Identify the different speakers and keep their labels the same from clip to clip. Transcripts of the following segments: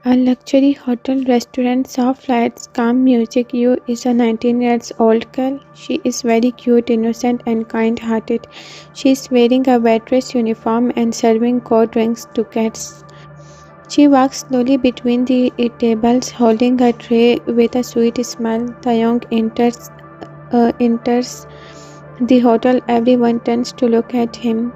Speaker 1: A luxury hotel, restaurant, soft lights, calm music. You is a 19-year-old girl. She is very cute, innocent, and kind-hearted. She is wearing a waitress uniform and serving cold drinks to guests. She walks slowly between the tables, holding a tray with a sweet smile. Taeyong enters the hotel. Everyone turns to look at him.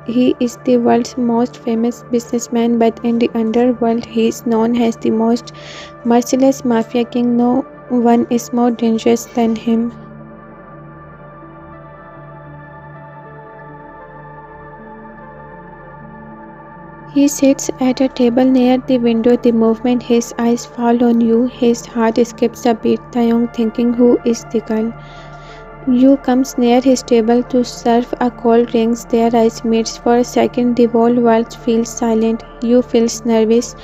Speaker 1: He is the world's most famous businessman, but in the underworld he is known as the most merciless mafia king. No one is more dangerous than him. He sits at a table near the window. The moment his eyes fall on you, his heart skips a beat. Taeyong, thinking, who is the girl? You comes near his table to serve a cold drinks. Their eyes meet. For a second, the whole world feels silent. You feels nervous.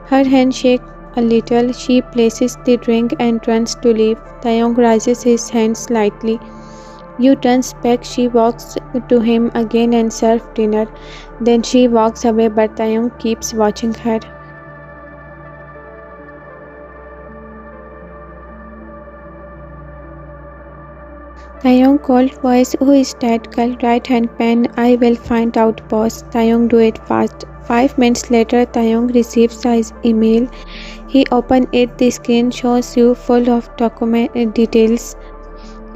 Speaker 1: Her hand shakes a little. She places the drink and turns to leave. Taeyong raises his hand slightly. You turns back. She walks to him again and serves dinner. Then she walks away, but Taeyong keeps watching her. Taeyong cold voice, who is that girl? Right hand pen, I will find out, boss. Taeyong, do it fast. 5 minutes later, Taeyong receives his email. He opens it. The screen shows you full of document details.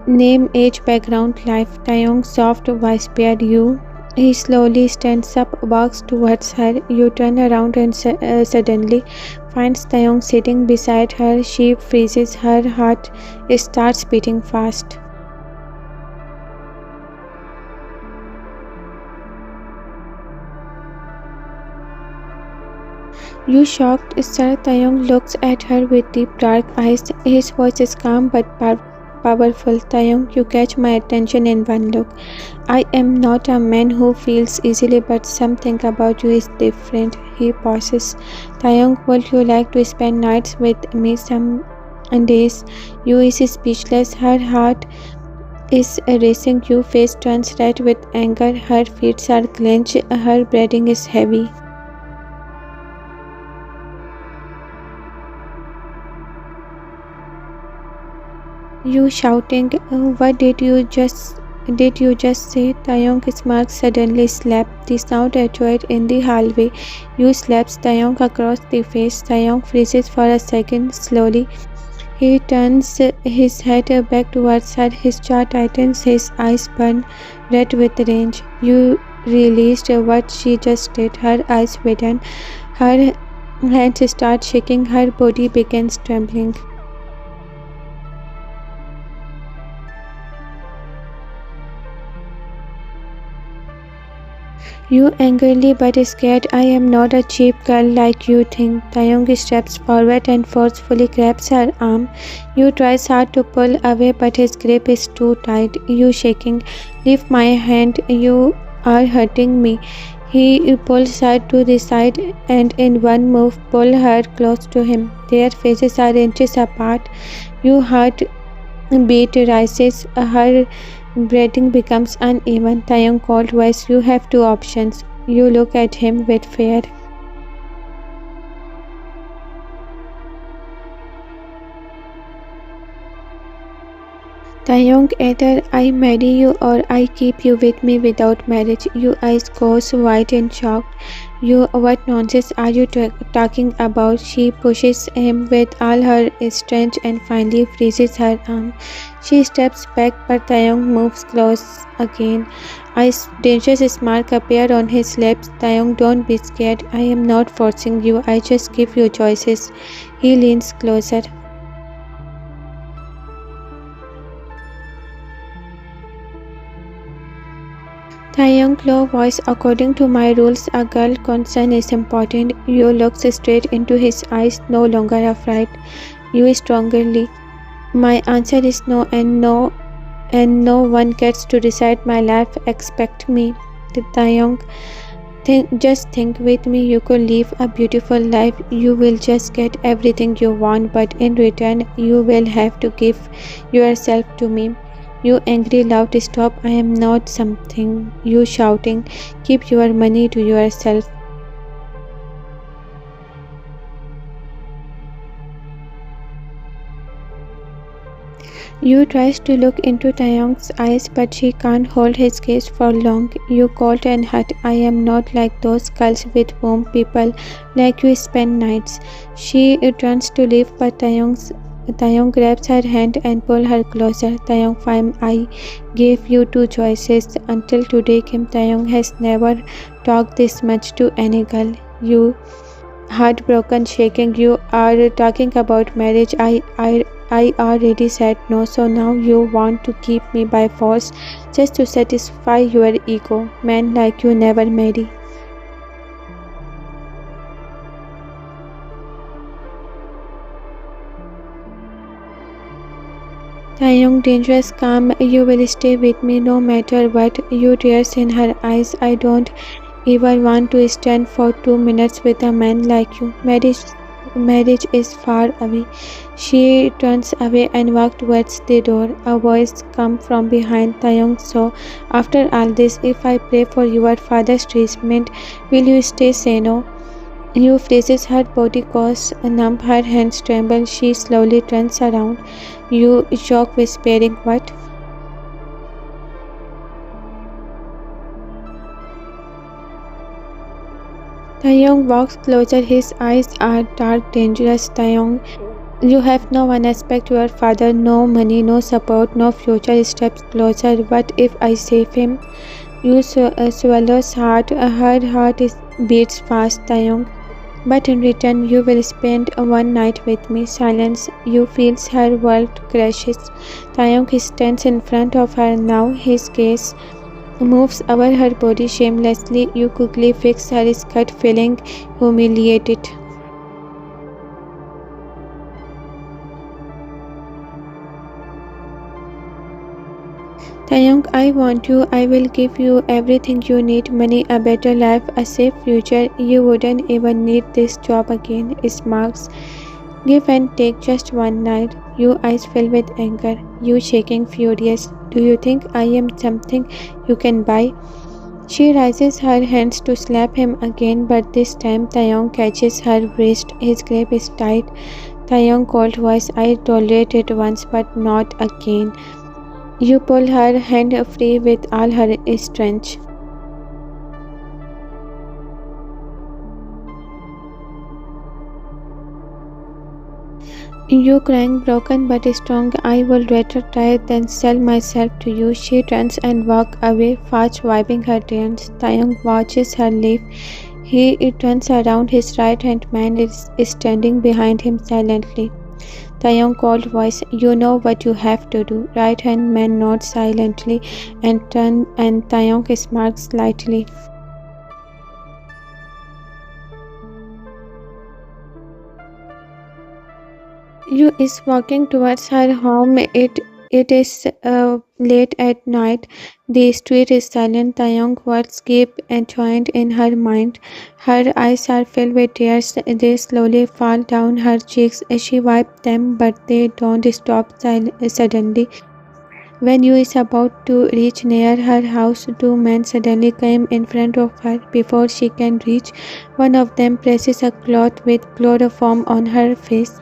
Speaker 1: Name, age, background, life. Taeyong, soft voice, bear you. He slowly stands up, walks towards her. You turn around and suddenly finds Taeyong sitting beside her. She freezes. Her heart starts beating fast. You shocked, sir? Taeyong looks at her with deep dark eyes. His voice is calm but powerful. Taeyong, you catch my attention in one look. I am not a man who feels easily, but something about you is different. He pauses. Taeyong, would you like to spend nights with me some days? You is speechless. Her heart is racing. Your face turns red with anger. Her feet are clenched. Her breathing is heavy. You shouting, what did you just say? Taeyong smirks, suddenly slapped. The sound echoed in the hallway. You slaps Taeyong across the face. Taeyong freezes for a second. Slowly, he turns his head back towards her. His jaw tightens. His eyes burn red with rage. You realized what she just did. Her eyes widen. Her hands start shaking. Her body begins trembling. You angrily but scared. I am not a cheap girl like you think. Taeyong steps forward and forcefully grabs her arm. You tries hard to pull away, but his grip is too tight. You shaking. Leave my hand. You are hurting me. He pulls her to the side and in one move pull her close to him. Their faces are inches apart. Your heart beat rises. Her breathing becomes uneven. Taeyong cold voice, you have two options. You look at him with fear. Taeyong, either I marry you or I keep you with me without marriage. Your eyes goes wide and shocked. What nonsense are you talking about? She pushes him with all her strength and finally freezes her arm. She steps back, but Taeyong moves close again. A dangerous smirk appears on his lips. Taeyong, don't be scared. I am not forcing you. I just give you choices. He leans closer. Taeyong low voice, according to my rules, a girl concern is important. You looks straight into his eyes, no longer afraid. You strongly. My answer is no, and no one gets to decide my life. Expect me. Taeyong, just think with me. You could live a beautiful life. You will just get everything you want, but in return, you will have to give yourself to me. You angry loud, stop, I am not something. You shouting, keep your money to yourself. You tries to look into Taeyong's eyes, but she can't hold his gaze for long. You cold and hurt. I am not like those girls with whom people like you spend nights. She turns to leave, but Taeyong grabs her hand and pulls her closer. Taeyong, fine, I gave you two choices. Until today, Kim Taeyong has never talked this much to any girl. You heartbroken, shaking. You are talking about marriage. I already said no, so now you want to keep me by force just to satisfy your ego. Men like you never marry. Taeyong, dangerous, calm. You will stay with me no matter what. You tears in her eyes. I don't even want to stand for 2 minutes with a man like you. Marriage is far away. She turns away and walks towards the door. A voice comes from behind Taeyong. So, after all this, if I pray for your father's treatment, will you stay? Say no. You freezes, her body goes numb, her hands tremble. She slowly turns around. You shock, whispering, "What?" Taeyong walks closer. His eyes are dark, dangerous. Taeyong, you have no one aspect your father, no money, no support, no future. Steps closer. What if I save him? You swallows hard. Her heart beats fast, Taeyong. But in return, you will spend one night with me. Silence. You feels her world crashes. Taeyong stands in front of her now. His gaze moves over her body shamelessly. You quickly fix her skirt, feeling humiliated. Taeyong, I want you. I will give you everything you need. Money, a better life, a safe future. You wouldn't even need this job again. Smarks. Give and take just one night. Your eyes fill with anger. You shaking, furious. Do you think I am something you can buy? She raises her hands to slap him again, but this time Taeyong catches her wrist. His grip is tight. Taeyong cold voice, I tolerated once, but not again. You pull her hand free with all her strength. You crying, broken but strong. I would rather die than sell myself to you. She turns and walks away, fast wiping her tears. Taeyong watches her leave. He turns around. His right-hand man is standing behind him silently. Taeyong cold voice, you know what you have to do. Right-hand man nods silently and Taeyong smirks slightly. You is walking towards her home. It is late at night. The street is silent. Taeyong words keep joined in her mind. Her eyes are filled with tears. They slowly fall down her cheeks. She wipes them, but they don't stop suddenly. When you is about to reach near her house, two men suddenly come in front of her. Before she can reach, one of them presses a cloth with chloroform on her face.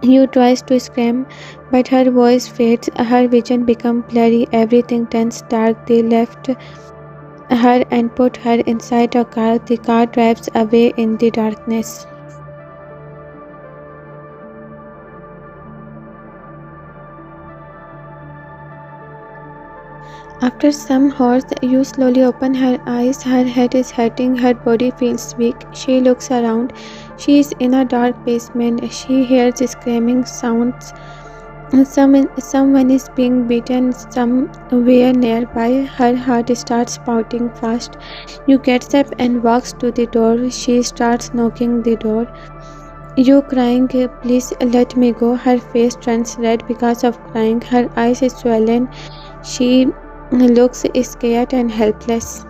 Speaker 1: You tries to scream, but her voice fades, her vision becomes blurry, everything turns dark. They left her and put her inside a car. The car drives away in the darkness. After some hours, you slowly open her eyes. Her head is hurting, her body feels weak. She looks around. She is in a dark basement. She hears screaming sounds. Someone is being beaten somewhere nearby. Her heart starts pounding fast. You gets up and walks to the door. She starts knocking the door. You crying, please let me go. Her face turns red because of crying. Her eyes is swollen. She looks scared and helpless.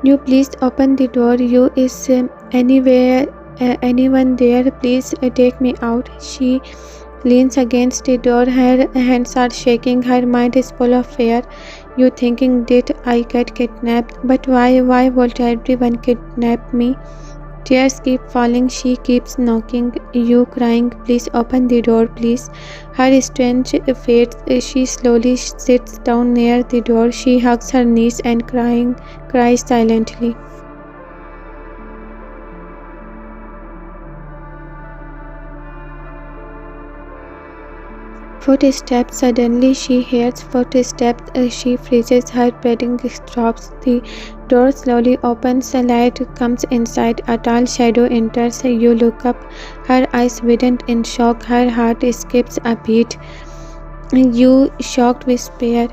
Speaker 1: You please open the door. You is anyone there? Please take me out. She leans against the door. Her hands are shaking. Her mind is full of fear. You thinking, did I get kidnapped? But why? Why would everyone kidnap me? Tears keep falling, she keeps knocking, you crying, please open the door, please. Her strength fades, she slowly sits down near the door, she hugs her knees and cries silently. Footsteps. Suddenly she hears footsteps. She freezes. Her breathing stops. The door slowly opens. The light comes inside. A tall shadow enters. You look up. Her eyes widened in shock. Her heart skips a beat. You shocked whisper,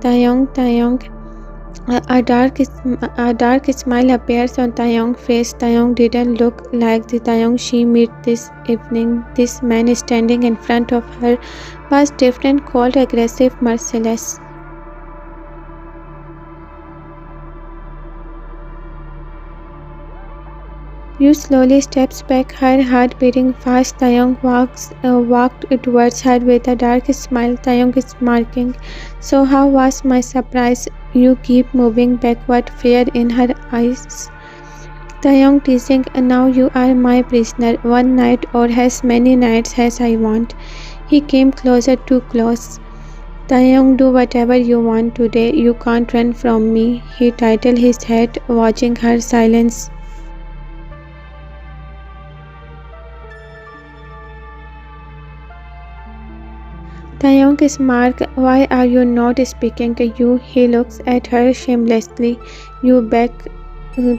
Speaker 1: "Taeyong, Taeyong." A dark smile appears on Taeyong's face. Taeyong didn't look like the Taeyong she met this evening. This man standing in front of her was different, cold, aggressive, merciless. You slowly steps back, her heart beating fast. Taeyong walked towards her with a dark smile. Taeyong is smirking. So how was my surprise? You keep moving backward, fear in her eyes. Taeyong teasing, now you are my prisoner, one night or as many nights as I want. He came closer, too close. Taeyong, do whatever you want today, you can't run from me. He tilted his head, watching her silence. Taeyong smirked, why are you not speaking to you? He looks at her shamelessly. You back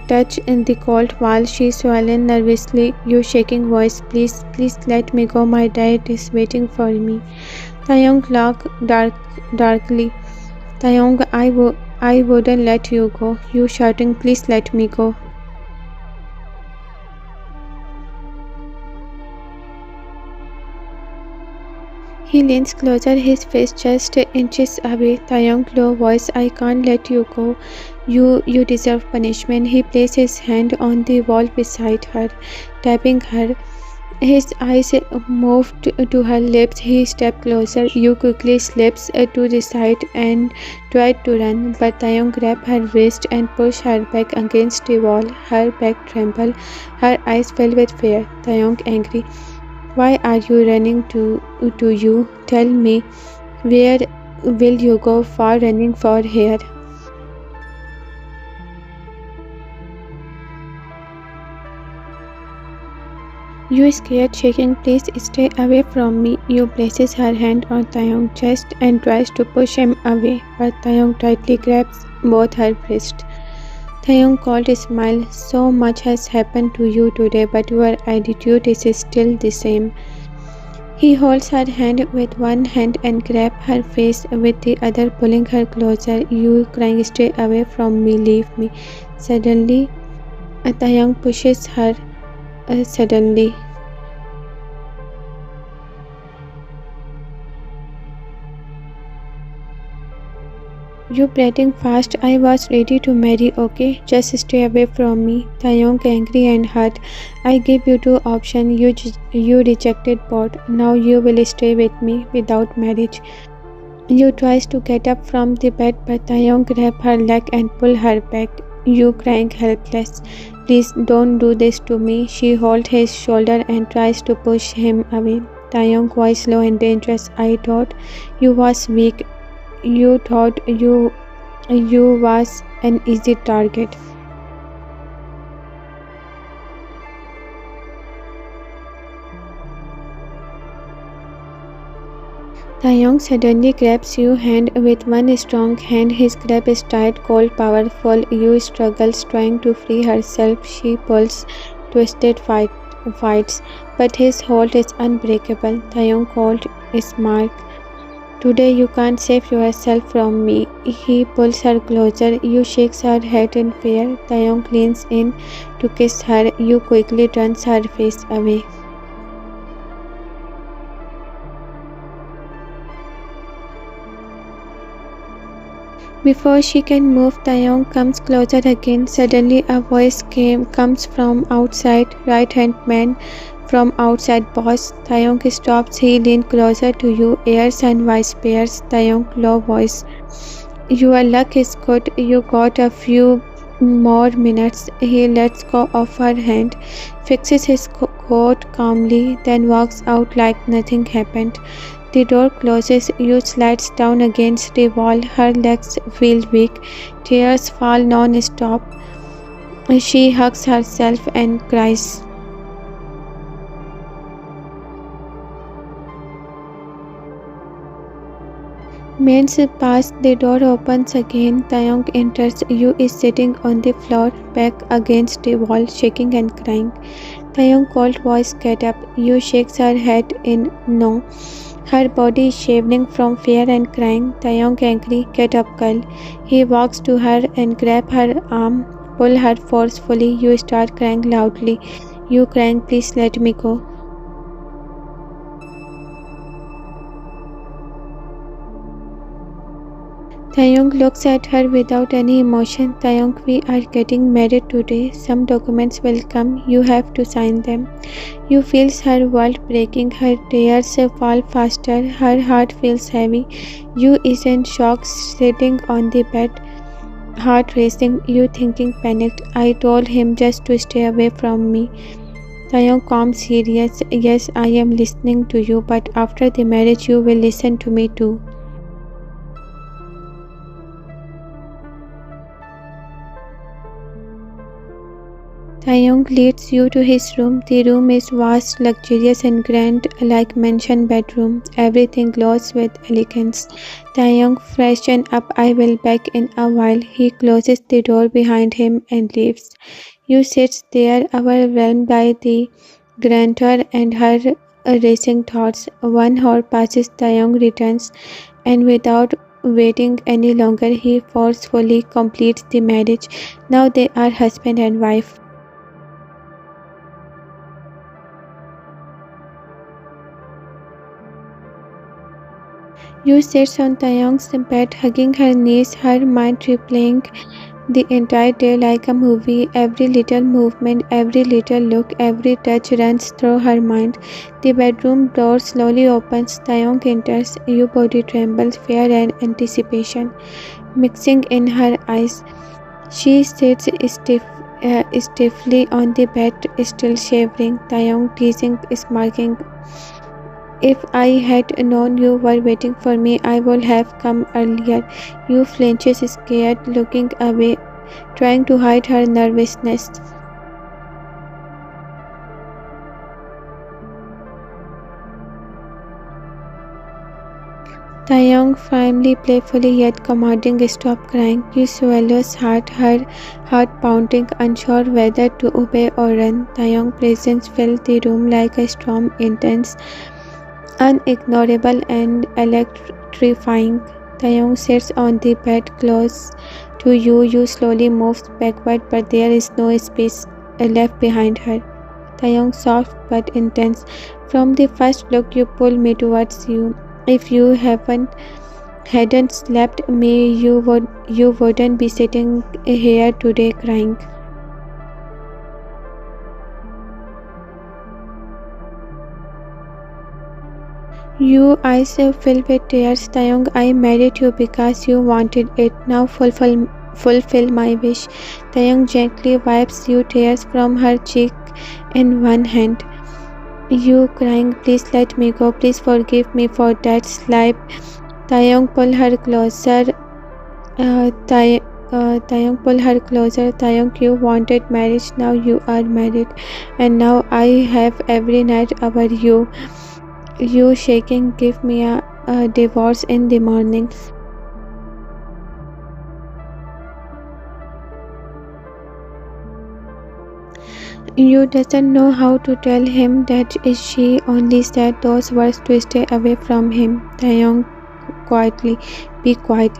Speaker 1: touch in the cold wall. She swallowed nervously. You shaking voice, please, please let me go. My dad is waiting for me. Taeyong laughed darkly. Taeyong, I wouldn't let you go. You shouting, please let me go. He leans closer, his face just inches away. Taeyong low voice, I can't let you go. You deserve punishment. He placed his hand on the wall beside her, tapping her. His eyes moved to her lips. He stepped closer. You quickly slips to the side and tried to run, but Taeyong grabbed her wrist and pushed her back against the wall. Her back trembled. Her eyes filled with fear. Taeyong angry. Why are you running to you? Tell me, where will you go for running for here? You scared, shaking, please stay away from me. You places her hand on Taeyong's chest and tries to push him away, but Taeyong tightly grabs both her wrists. Taeyong called a smile. So much has happened to you today, but your attitude is still the same. He holds her hand with one hand and grabs her face with the other, pulling her closer. You crying, stay away from me, leave me. Suddenly, Taeyong pushes her suddenly. You breathing fast, I was ready to marry, okay? Just stay away from me. Taeyong angry and hurt. I gave you two options, you rejected both. Now you will stay with me without marriage. You tries to get up from the bed, but Taeyong grab her leg and pull her back. You crying helpless. Please don't do this to me. She holds his shoulder and tries to push him away. Taeyong voice low and dangerous. I thought you was weak. You thought you was an easy target. Taeyong suddenly grabs your hand with one strong hand. His grip is tight, cold, powerful. You struggles trying to free herself. She pulls, twisted fights, but his hold is unbreakable. Taeyong called smart. Today you can't save yourself from me. He pulls her closer. You shakes her head in fear. Taeyong leans in to kiss her. You quickly turns her face away. Before she can move, Taeyong comes closer again. Suddenly a voice comes from outside. Right-hand man. From outside, boss. Taeyong stops. He leans closer to you. Ears and whispers. Taeyong low voice. Your luck is good. You got a few more minutes. He lets go of her hand, fixes his coat calmly, then walks out like nothing happened. The door closes. You slides down against the wall. Her legs feel weak. Tears fall non-stop. She hugs herself and cries. Minutes pass, the door opens again. Taeyong enters. Yu is sitting on the floor, back against the wall, shaking and crying. Taeyong's cold voice gets up. Yu shakes her head in no. Her body is shivering from fear and crying. Taeyong angry, get up girl. He walks to her and grabs her arm, pull her forcefully. You start crying loudly. You crying, please let me go. Taeyong looks at her without any emotion. Taeyong, we are getting married today. Some documents will come. You have to sign them. You feel her world breaking. Her tears fall faster. Her heart feels heavy. You is in shock, sitting on the bed, heart racing. You thinking panicked. I told him just to stay away from me. Taeyong calm, serious. Yes, I am listening to you, but after the marriage you will listen to me too. Taeyong leads you to his room. The room is vast, luxurious and grand, like mansion bedroom. Everything glows with elegance. Taeyong, freshen up, I will back in a while. He closes the door behind him and leaves. You sit there, overwhelmed by the grandeur and her racing thoughts. 1 hour passes, Taeyong returns, and without waiting any longer, he forcefully completes the marriage. Now they are husband and wife. Yu sits on Taeyong's bed, hugging her knees, her mind replaying the entire day like a movie. Every little movement, every little look, every touch runs through her mind. The bedroom door slowly opens. Taeyong enters. Your body trembles, fear and anticipation mixing in her eyes. She sits stiffly on the bed, still shivering. Taeyong teasing, smirking. If I had known you were waiting for me, I would have come earlier. You flinches, scared, looking away, trying to hide her nervousness. Taeyong firmly, playfully yet commanding, stop crying. You swallows hard, her heart pounding, unsure whether to obey or run. Taeyong's presence filled the room like a storm, intense, unignorable and electrifying. Taeyong sits on the bed close to you. You slowly moves backward, but there is no space left behind her. Taeyong soft but intense. From the first look, you pull me towards you. If you hadn't slapped me, you wouldn't be sitting here today crying. Your eyes fill with tears. Taeyong, I married you because you wanted it. Now fulfill my wish. Taeyong gently wipes your tears from her cheek in one hand. You crying, please let me go. Please forgive me for that slap. Taeyong pull her closer. Taeyong pull her closer. Taeyong, you wanted marriage. Now you are married, and now I have every night over you. You shaking, give me a divorce in the morning. You doesn't know how to tell him that she only said those words to stay away from him. Taeyong quietly, be quiet.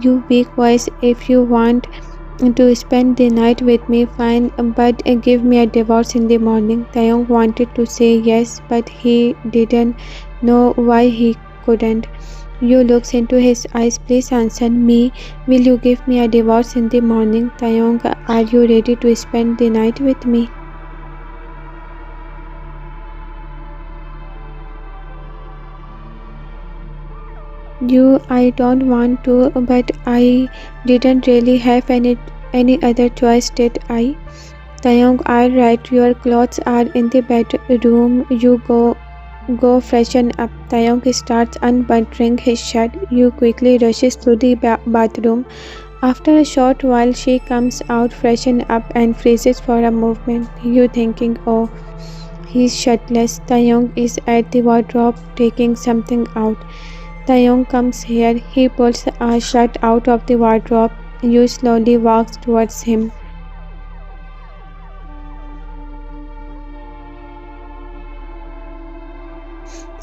Speaker 1: You weak voice, if you want to spend the night with me, fine, but give me a divorce in the morning. Taeyong wanted to say yes, but he didn't know why he couldn't. You looks into his eyes, please answer me. Will you give me a divorce in the morning? Taeyong, are you ready to spend the night with me? I don't want to, but I didn't really have any other choice, did I? Taeyong, all right, your clothes are in the bedroom. You go freshen up. Taeyong starts unbuttoning his shirt. You quickly rushes to the bathroom. After a short while, she comes out freshened up and freezes for a moment. You thinking, oh, he's shirtless. Taeyong is at the wardrobe taking something out. Taeyong comes here. He pulls a shirt out of the wardrobe. You slowly walks towards him.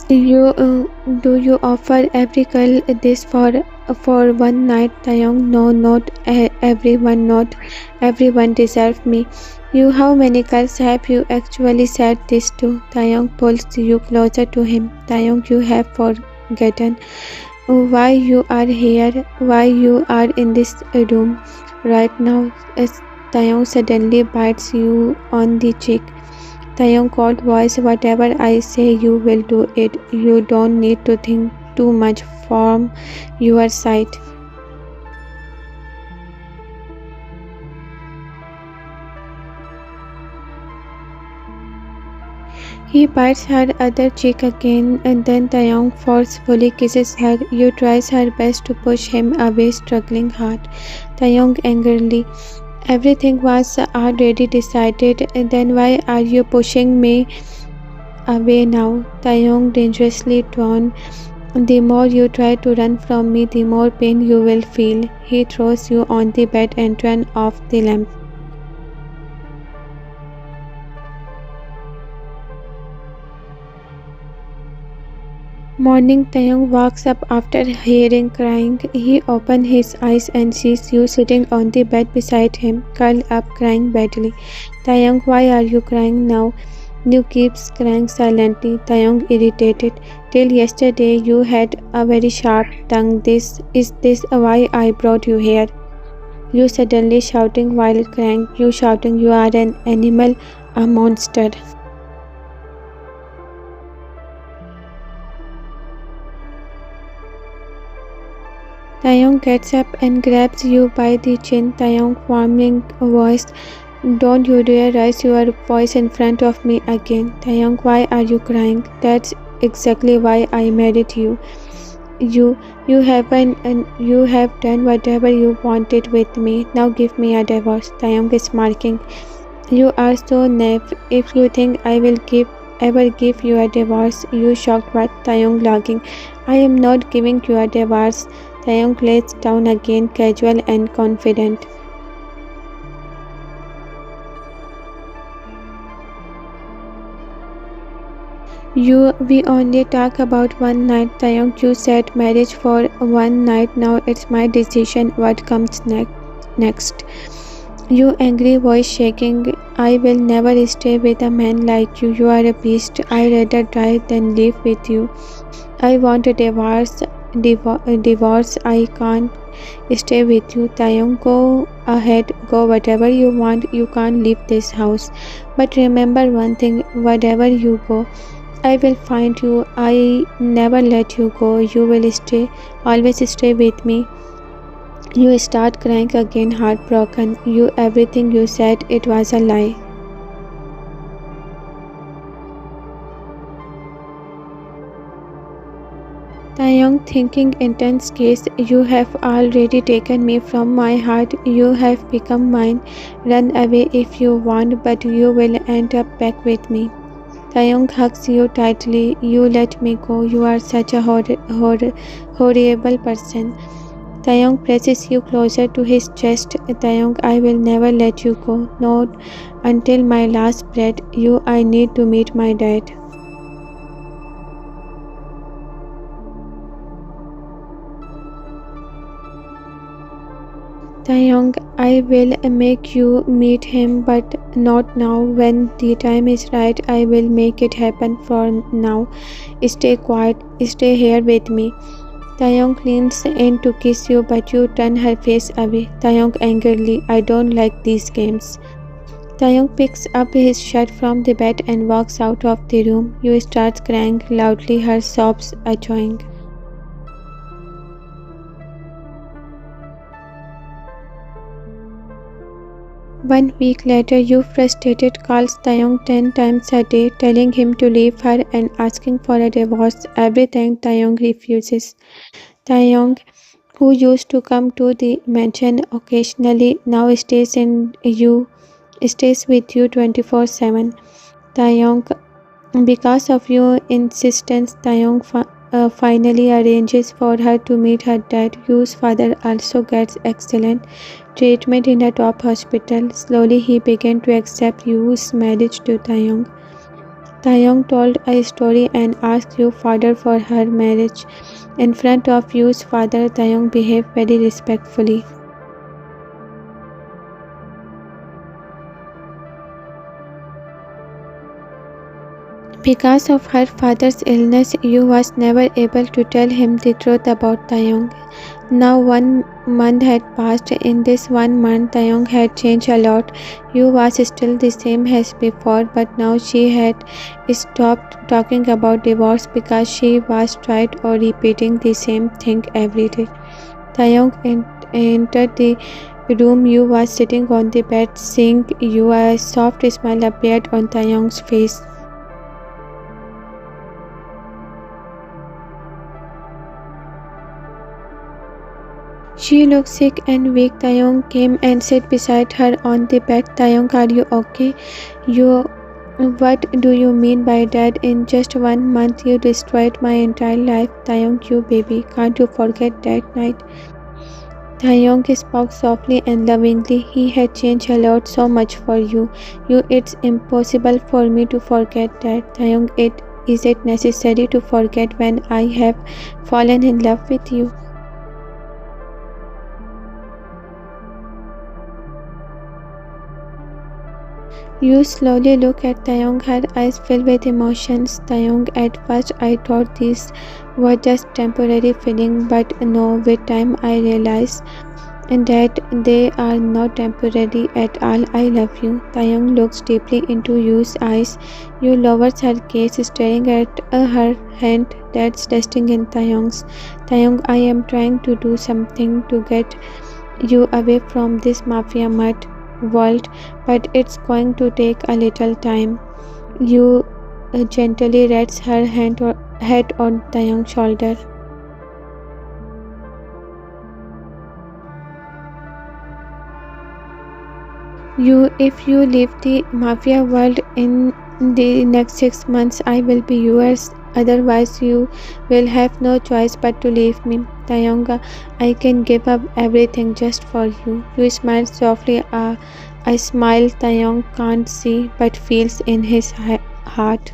Speaker 1: Do you offer every girl this for one night, Taeyong? No, not everyone. Not everyone deserves me. How many girls have you actually said this to? Taeyong pulls you closer to him. Taeyong, you have forgotten why you are here, why you are in this room right now. As Taeyong suddenly bites you on the cheek. Taeyong cold voice, whatever I say you will do it. You don't need to think too much from your side. He bites her other cheek again and then Taeyong forcefully kisses her. You tries her best to push him away, struggling hard. Taeyong angrily, everything was already decided, then why are you pushing me away now? Taeyong dangerously torn. The more you try to run from me, the more pain you will feel. He throws you on the bed and turns off the lamp. Morning, Taeyong wakes up after hearing crying. He opens his eyes and sees you sitting on the bed beside him, curled up, crying badly. Taeyong, why are you crying now? You keeps crying silently. Taeyong irritated. Till yesterday you had a very sharp tongue. Is this why I brought you here? You suddenly shouting while crying. You shouting you are an animal, a monster. Taeyong gets up and grabs you by the chin. Taeyong warming voice, don't you dare raise your voice in front of me again. Taeyong, why are you crying? That's exactly why I married you. You haven't and you have done whatever you wanted with me. Now give me a divorce. Taeyong is marking. You are so naive. If you think I will ever give you a divorce, you shocked what? Taeyong logging. I am not giving you a divorce. Taeyong lays down again, casual and confident. We only talk about one night, Taeyong. You said marriage for one night. Now it's my decision what comes next. You angry voice shaking. I will never stay with a man like you. You are a beast. I rather die than live with you. I want a divorce. Divorce. I can't stay with you. Taeyong, go ahead. Go whatever you want. You can't leave this house. But remember one thing. Wherever you go, I will find you. I never let you go. You will always stay with me. You start crying again, heartbroken. Everything you said, it was a lie. Taeyong thinking intense case. You have already taken me from my heart. You have become mine. Run away if you want, but you will end up back with me. Taeyong hugs you tightly. You let me go. You are such a horrible person. Taeyong presses you closer to his chest. Taeyong, I will never let you go. Not until my last breath. I need to meet my dad. Taeyong, I will make you meet him, but not now. When the time is right, I will make it happen. For now, stay quiet. Stay here with me. Taeyong leans in to kiss you, but you turn her face away. Taeyong angrily, I don't like these games. Taeyong picks up his shirt from the bed and walks out of the room. You start crying loudly, her sobs echoing. 1 week later, you frustrated calls Taeyong 10 times a day, telling him to leave her and asking for a divorce. Every time Taeyong refuses. Taeyong, who used to come to the mansion occasionally, now stays with you 24/7. Taeyong, because of your insistence, Taeyong finally arranges for her to meet her dad. Yu's father also gets excellent treatment in a top hospital. Slowly, he began to accept Yu's marriage to Taeyong. Taeyong told a story and asked Yu's father for her marriage. In front of Yu's father, Taeyong behaved very respectfully. Because of her father's illness, Yu was never able to tell him the truth about Taeyong. Now 1 month had passed. In this 1 month, Taeyong had changed a lot. Yu was still the same as before, but now she had stopped talking about divorce because she was tired of repeating the same thing every day. Taeyong entered the room. Yu was sitting on the bed. Seeing Yu, a soft smile appeared on Taeyong's face. She looked sick and weak. Taeyong came and sat beside her on the bed. Taeyong, are you okay? What do you mean by that? In just 1 month, you destroyed my entire life. Taeyong, you baby, can't you forget that night? Taeyong spoke softly and lovingly. He had changed a lot, so much for you. It's impossible for me to forget that. Taeyong, is it necessary to forget when I have fallen in love with you? You slowly look at Taeyong, her eyes filled with emotions. Taeyong, at first I thought these were just temporary feelings, but no, with time I realized that they are not temporary at all. I love you. Taeyong looks deeply into Yu's eyes. Yu lowers her gaze, staring at her hand that's resting in Taeyong's. Taeyong, I am trying to do something to get you away from this mafia mud world, but it's going to take a little time. Yu gently rests her head on Taeyong's shoulder. If you leave the mafia world in the next 6 months, I will be yours. Otherwise, you will have no choice but to leave me. Taeyong, I can give up everything just for you. You smile softly, a smile Taeyong can't see but feels in his heart.